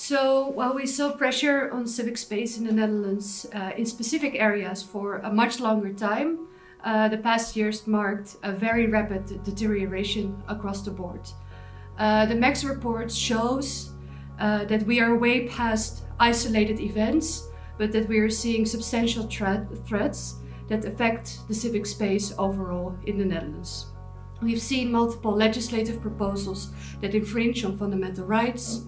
So while we saw pressure on civic space in the Netherlands in specific areas for a much longer time, the past years marked a very rapid deterioration across the board. The MEX report shows that we are way past isolated events, but that we are seeing substantial threats that affect the civic space overall in the Netherlands. We've seen multiple legislative proposals that infringe on fundamental rights.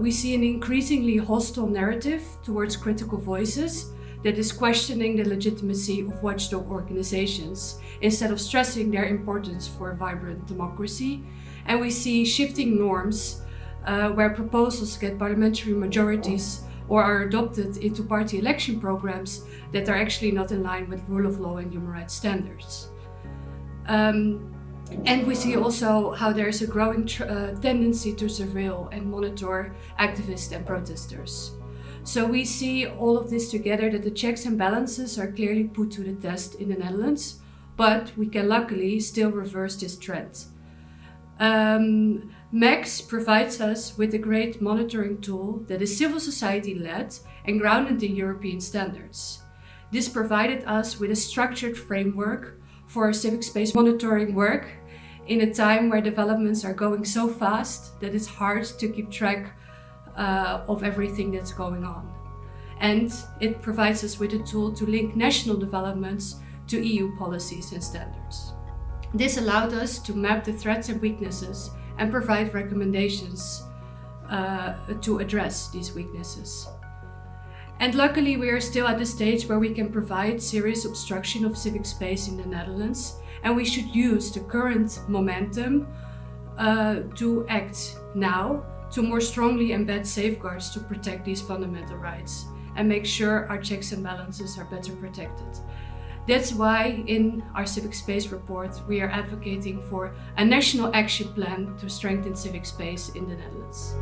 We see an increasingly hostile narrative towards critical voices that is questioning the legitimacy of watchdog organizations instead of stressing their importance for a vibrant democracy. And we see shifting norms where proposals get parliamentary majorities or are adopted into party election programs that are actually not in line with rule of law and human rights standards. And we see also how there is a growing tendency to surveil and monitor activists and protesters. So we see all of this together, that the checks and balances are clearly put to the test in the Netherlands, but we can luckily still reverse this trend. MEX provides us with a great monitoring tool that is civil society led and grounded in European standards. This provided us with a structured framework for our civic space monitoring work in a time where developments are going so fast that it's hard to keep track of everything that's going on. And it provides us with a tool to link national developments to EU policies and standards. This allowed us to map the threats and weaknesses and provide recommendations to address these weaknesses. And luckily, we are still at the stage where we can provide serious obstruction of civic space in the Netherlands, and we should use the current momentum to act now to more strongly embed safeguards to protect these fundamental rights and make sure our checks and balances are better protected. That's why in our civic space report, we are advocating for a national action plan to strengthen civic space in the Netherlands.